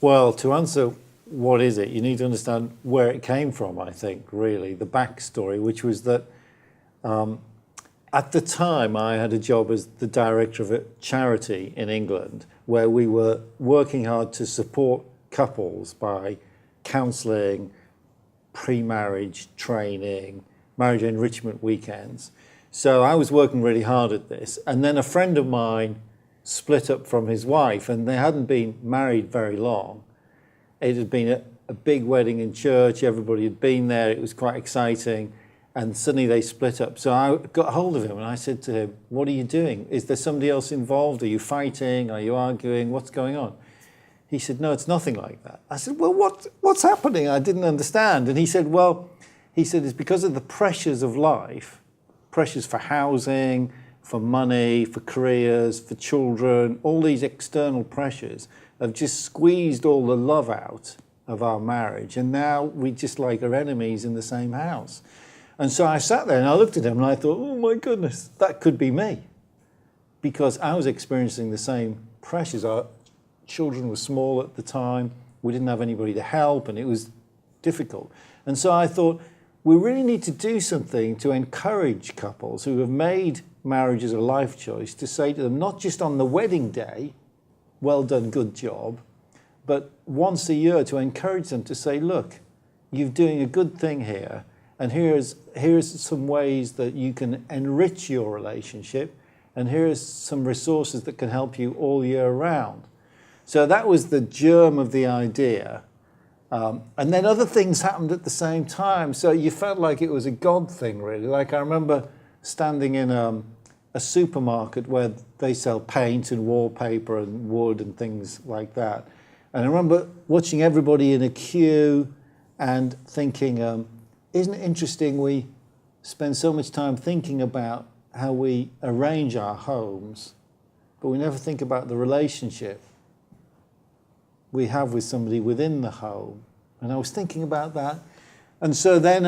Well, to answer what is it, you need to understand where it came from, I think, really, the backstory, which was that at the time I had a job as the director of a charity in England where we were working hard to support couples by counselling, pre-marriage training, marriage enrichment weekends. So I was working really hard at this. And then a friend of mine split up from his wife, and they hadn't been married very long. It had been a big wedding in church. Everybody had been there. It was quite exciting. And suddenly they split up. So I got hold of him and I said to him, what are you doing? Is there somebody else involved? Are you fighting? Are you arguing? What's going on? He said, no, it's nothing like that. I said, well, what's happening? I didn't understand. And he said, it's because of the pressures of life, pressures for housing, for money, for careers, for children, all these external pressures have just squeezed all the love out of our marriage. And now we just like are enemies in the same house. And so I sat there and I looked at him and I thought, oh my goodness, that could be me. Because I was experiencing the same pressures. Our children were small at the time. We didn't have anybody to help and it was difficult. And so I thought, we really need to do something to encourage couples who have made marriage as a life choice to say to them, not just on the wedding day, well done, good job, but once a year to encourage them to say, look, you're doing a good thing here. And here's some ways that you can enrich your relationship, and here's some resources that can help you all year round. So that was the germ of the idea. And then other things happened at the same time. So you felt like it was a God thing, really. Like I remember standing in a supermarket where they sell paint and wallpaper and wood and things like that. And I remember watching everybody in a queue and thinking, isn't it interesting we spend so much time thinking about how we arrange our homes, but we never think about the relationship we have with somebody within the home. And I was thinking about that. And so then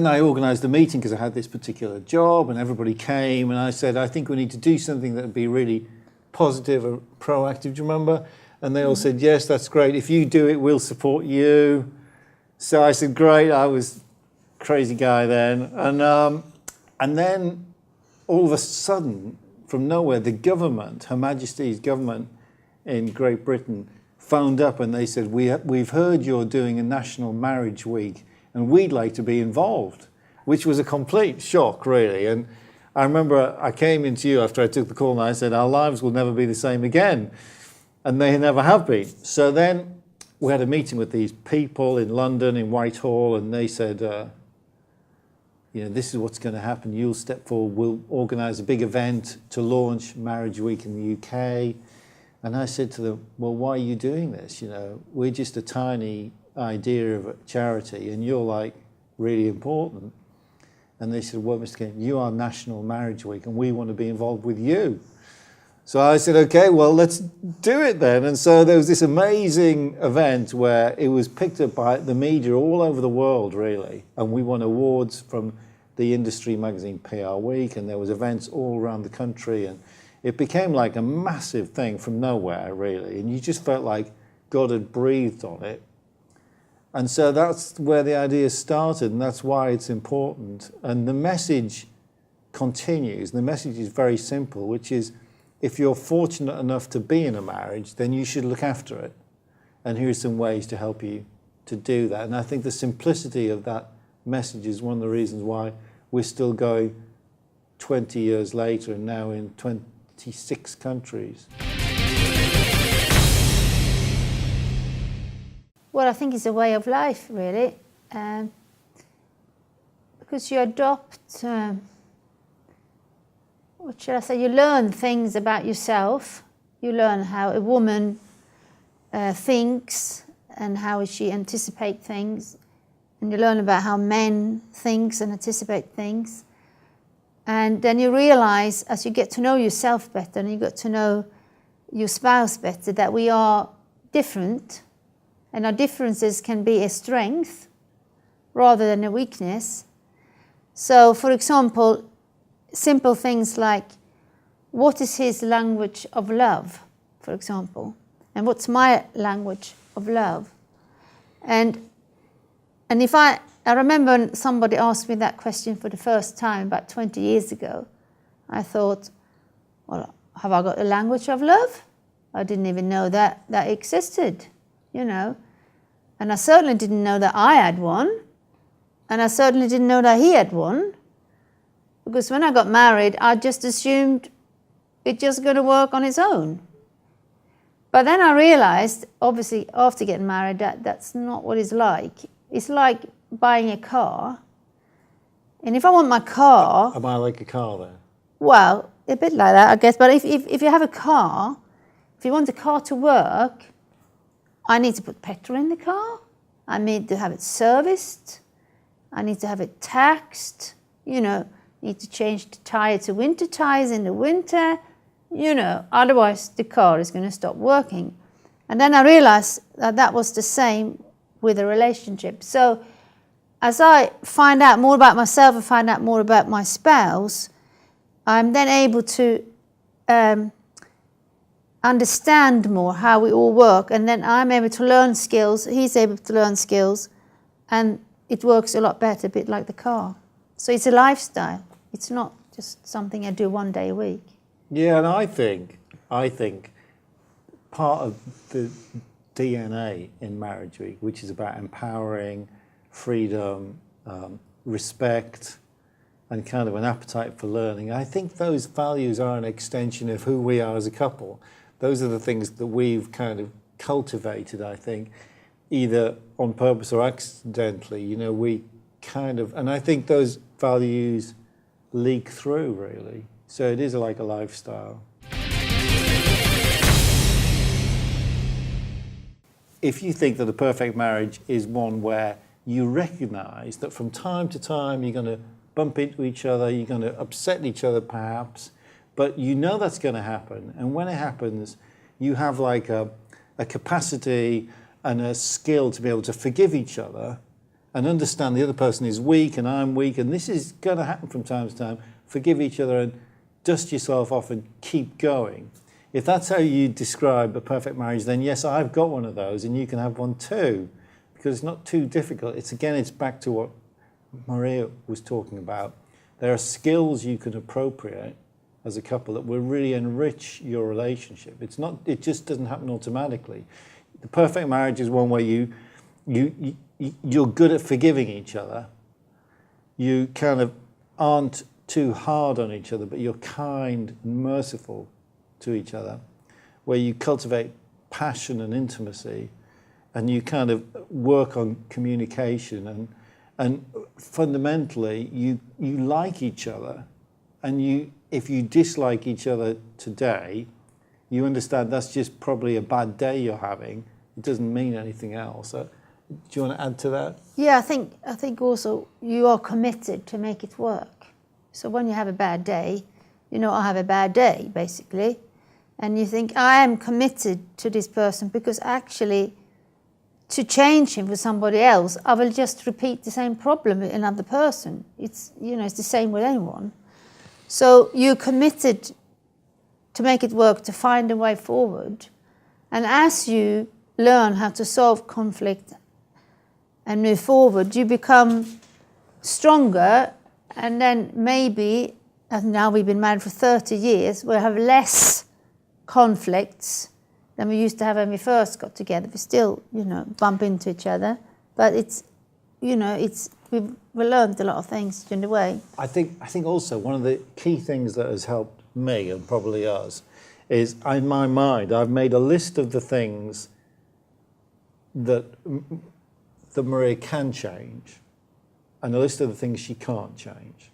I organised a meeting because I had this particular job and everybody came and I said, I think we need to do something that would be really positive and proactive. Do you remember? And they all said, yes, that's great. If you do it, we'll support you. So I said, great. I was a crazy guy then. And then all of a sudden, from nowhere, the government, Her Majesty's government in Great Britain, phoned up and they said, we've heard you're doing a National Marriage Week and we'd like to be involved, which was a complete shock, really. And I remember I came into you after I took the call and I said, our lives will never be the same again. And they never have been. So then we had a meeting with these people in London, in Whitehall, and they said, this is what's going to happen. You'll step forward. We'll organise a big event to launch Marriage Week in the UK. And I said to them, well, why are you doing this? We're just a tiny idea of a charity, and you're like really important. And they said, well, Mr. Kane, you are National Marriage Week, and we want to be involved with you. So I said, okay, well, let's do it then. And so there was this amazing event where it was picked up by the media all over the world, really. And we won awards from the industry magazine PR Week, and there was events all around the country. And it became like a massive thing from nowhere, really. And you just felt like God had breathed on it. And so that's where the idea started, and that's why it's important. And the message continues. The message is very simple, which is, if you're fortunate enough to be in a marriage, then you should look after it. And here's some ways to help you to do that. And I think the simplicity of that message is one of the reasons why we're still going 20 years later and now in 26 countries. Well, I think it's a way of life, really. Because you adopt... what should I say? You learn things about yourself. You learn how a woman thinks and how she anticipates things. And you learn about how men think and anticipate things. And then you realize, as you get to know yourself better and you get to know your spouse better, that we are different. And our differences can be a strength rather than a weakness. So, for example, simple things like, what is his language of love, for example? and what's my language of love. And if I remember when somebody asked me that question for the first time about 20 years ago, I thought, well, have I got a language of love? I didn't even know that existed, you know. And I certainly didn't know that I had one. And I certainly didn't know that he had one. Because when I got married, I just assumed it's just going to work on its own. But then I realized, obviously, after getting married, that that's not what it's like. It's like buying a car. And if I want my car... Am I like a car then? Well, a bit like that, I guess. But if you have a car, if you want a car to work, I need to put petrol in the car. I need to have it serviced. I need to have it taxed. You know, need to change the tyre to winter tyres in the winter. You know, otherwise the car is going to stop working. And then I realized that was the same with a relationship. So as I find out more about myself and find out more about my spouse, I'm then able to understand more how we all work, and then I'm able to learn skills, he's able to learn skills, and it works a lot better, a bit like the car. So it's a lifestyle. It's not just something I do one day a week. Yeah, and I think part of the DNA in Marriage Week, which is about empowering, freedom, respect, and kind of an appetite for learning, I think those values are an extension of who we are as a couple. Those are the things that we've kind of cultivated, I think, either on purpose or accidentally. You know, we kind of, and I think those values leak through, really. So it is like a lifestyle. If you think that a perfect marriage is one where you recognise that from time to time you're going to bump into each other, you're going to upset each other perhaps, but you know that's going to happen. And when it happens, you have like a capacity and a skill to be able to forgive each other and understand the other person is weak and I'm weak and this is going to happen from time to time. Forgive each other and dust yourself off and keep going. If that's how you describe a perfect marriage, then yes, I've got one of those and you can have one too, because it's not too difficult. It's back to what Maria was talking about. There are skills you can appropriate as a couple that will really enrich your relationship. It just doesn't happen automatically. The perfect marriage is one where you're good at forgiving each other. You kind of aren't too hard on each other, but you're kind and merciful to each other, where you cultivate passion and intimacy, and you kind of work on communication, and fundamentally you like each other, and if you dislike each other today, you understand that's just probably a bad day you're having. It doesn't mean anything else. Do you want to add to that? Yeah, I think also you are committed to make it work. So when you have a bad day, you know, I have a bad day, basically. And you think, I am committed to this person because actually to change him for somebody else, I will just repeat the same problem with another person. It's, you know, it's the same with anyone. So you're committed to make it work, to find a way forward. And as you learn how to solve conflict and move forward, you become stronger, and then maybe, and now we've been married for 30 years, we'll have less conflicts than we used to have when we first got together. We still, you know, bump into each other, but it's, you know, we've learned a lot of things during the way. I think also one of the key things that has helped me, and probably us, is in my mind I've made a list of the things that Maria can change and a list of the things she can't change.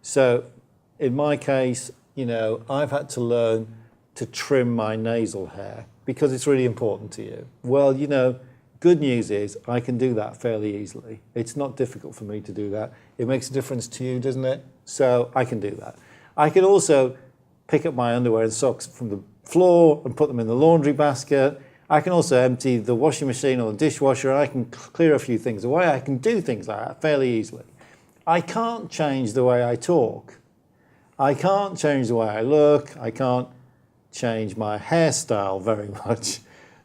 So in my case, you know, I've had to learn to trim my nasal hair because it's really important to you. Well, you know, good news is I can do that fairly easily. It's not difficult for me to do that. It makes a difference to you, doesn't it? So I can do that. I can also pick up my underwear and socks from the floor and put them in the laundry basket. I can also empty the washing machine or the dishwasher, and I can clear a few things away. I can do things like that fairly easily. I can't change the way I talk. I can't change the way I look. I can't change my hairstyle very much.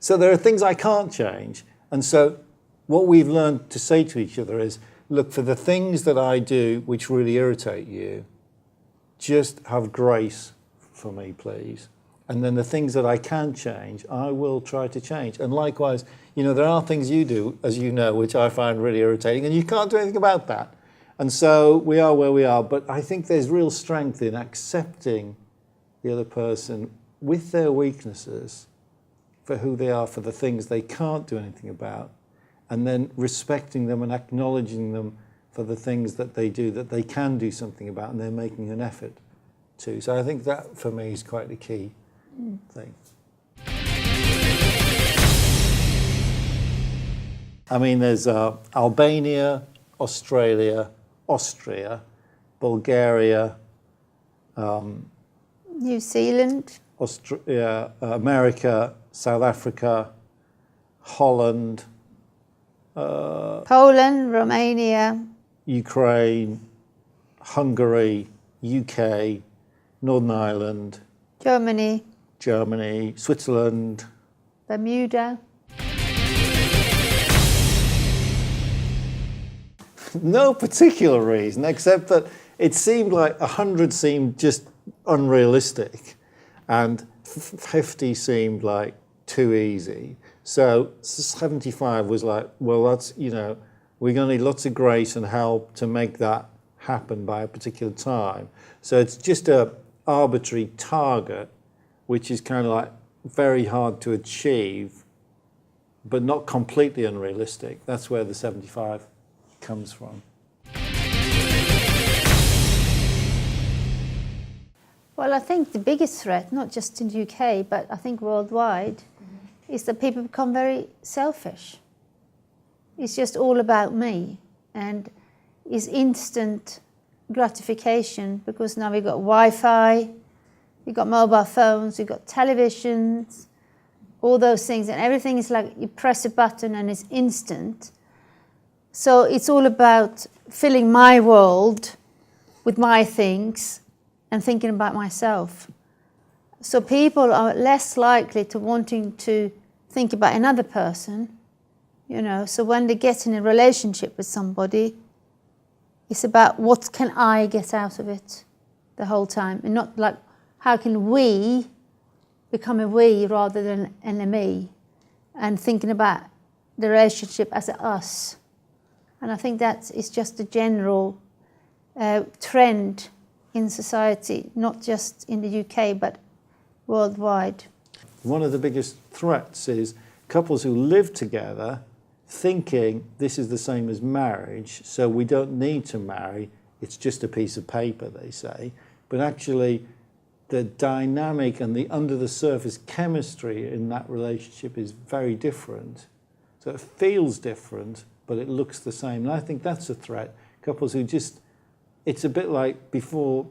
So there are things I can't change. And so what we've learned to say to each other is, look, for the things that I do which really irritate you, just have grace for me, please. And then the things that I can change, I will try to change. And likewise, there are things you do, as you know, which I find really irritating, and you can't do anything about that. And so we are where we are. But I think there's real strength in accepting the other person with their weaknesses for who they are, for the things they can't do anything about, and then respecting them and acknowledging them for the things that they do that they can do something about, and they're making an effort to. So I think that, for me, is quite the key thing. I mean, there's Albania, Australia, Austria, Bulgaria, New Zealand, America, South Africa, Holland, Poland, Romania, Ukraine, Hungary, UK, Northern Ireland, Germany, Switzerland, Bermuda. No particular reason, except that it seemed like 100 seemed just unrealistic, and 50 seemed like too easy. So 75 was like, well, that's, we're going to need lots of grace and help to make that happen by a particular time. So it's just a arbitrary target, which is kind of like very hard to achieve, but not completely unrealistic. That's where the 75 comes from. Well, I think the biggest threat, not just in the UK, but I think worldwide, is that people become very selfish. It's just all about me, and it's instant gratification, because now we've got Wi-Fi, we've got mobile phones, we've got televisions, all those things, and everything is like you press a button and it's instant. So it's all about filling my world with my things and thinking about myself. So people are less likely to wanting to think about another person, So when they get in a relationship with somebody, it's about what can I get out of it the whole time, and not like how can we become a we rather than a me, and thinking about the relationship as a us. And I think that is just a general trend in society, not just in the UK, but worldwide. One of the biggest threats is couples who live together thinking this is the same as marriage, so we don't need to marry, it's just a piece of paper, they say. But actually, the dynamic and the under-the-surface chemistry in that relationship is very different. So it feels different, but it looks the same. And I think that's a threat. Couples who just, it's a bit like before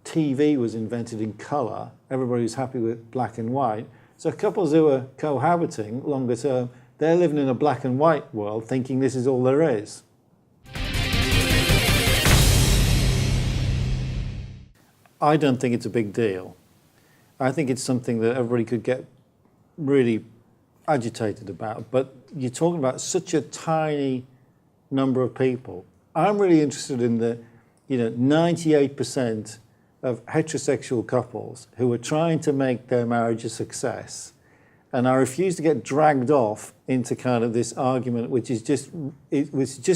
TV was invented in colour, everybody was happy with black and white. So couples who are cohabiting longer term, they're living in a black and white world thinking this is all there is. I don't think it's a big deal. I think it's something that everybody could get really agitated about, but you're talking about such a tiny number of people. I'm really interested in the 98% of heterosexual couples who are trying to make their marriage a success, and I refuse to get dragged off into kind of this argument which is just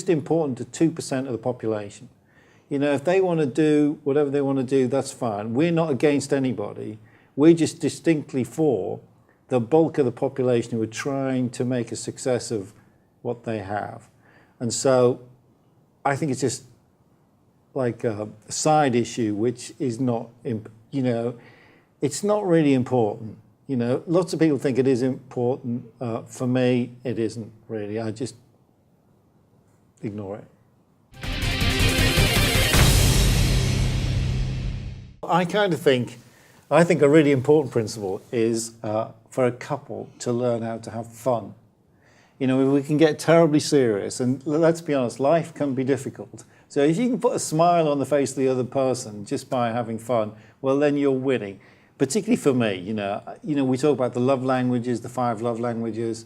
important to 2% of the population. If they want to do whatever they want to do, that's fine. We're not against anybody. We're just distinctly for the bulk of the population who are trying to make a success of what they have. And so I think it's just like a side issue which is not, it's not really important. Lots of people think it is important. For me, it isn't really. I just ignore it. I think a really important principle is for a couple to learn how to have fun. We can get terribly serious, and let's be honest, life can be difficult. So if you can put a smile on the face of the other person just by having fun, well, then you're winning. particularly for me, we talk about the love languages, the 5 love languages.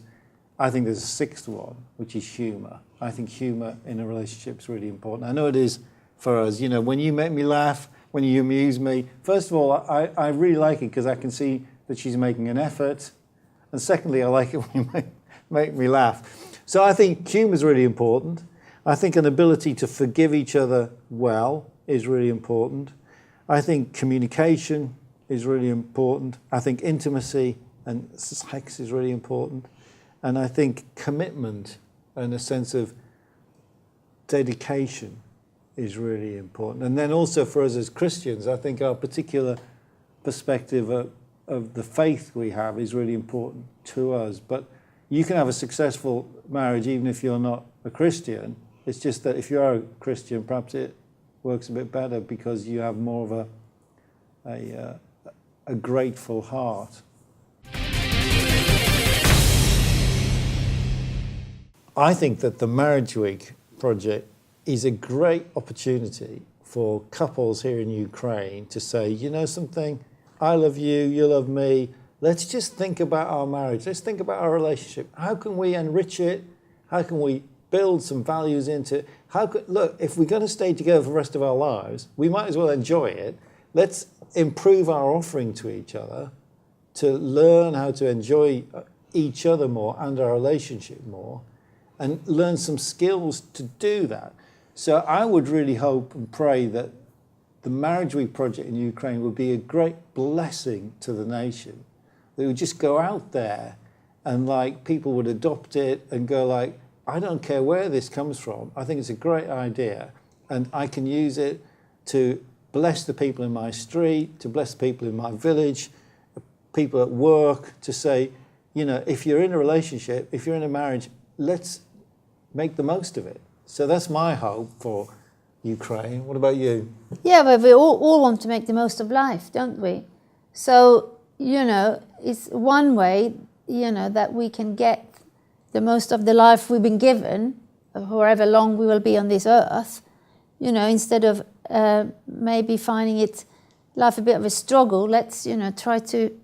I think there's a 6th one, which is humour. I think humour in a relationship is really important. I know it is for us. When you make me laugh, when you amuse me, first of all, I really like it because I can see that she's making an effort. And secondly, I like it when you make me laugh. So I think humour is really important. I think an ability to forgive each other well is really important. I think communication is really important. I think intimacy and sex is really important. And I think commitment and a sense of dedication is really important. And then also for us as Christians, I think our particular perspective of the faith we have is really important to us. But you can have a successful marriage even if you're not a Christian. It's just that if you are a Christian, perhaps it works a bit better because you have more of a grateful heart. I think that the Marriage Week project is a great opportunity for couples here in Ukraine to say, you know something, I love you, you love me. Let's just think about our marriage. Let's think about our relationship. How can we enrich it? How can we build some values into it? Look, if we're going to stay together for the rest of our lives, we might as well enjoy it. Let's improve our offering to each other to learn how to enjoy each other more and our relationship more and learn some skills to do that. So I would really hope and pray that the Marriage Week project in Ukraine would be a great blessing to the nation. They would just go out there and people would adopt it and go I don't care where this comes from. I think it's a great idea and I can use it to bless the people in my street, to bless the people in my village, people at work, to say, if you're in a relationship, if you're in a marriage, let's make the most of it. So that's my hope for Ukraine. What about you? Yeah, but we all want to make the most of life, don't we? So, it's one way, that we can get the most of the life we've been given, however long we will be on this earth, instead of maybe finding life a bit of a struggle, let's, try to,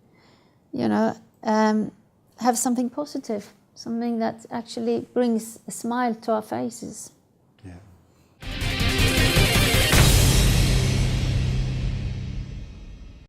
have something positive, something that actually brings a smile to our faces.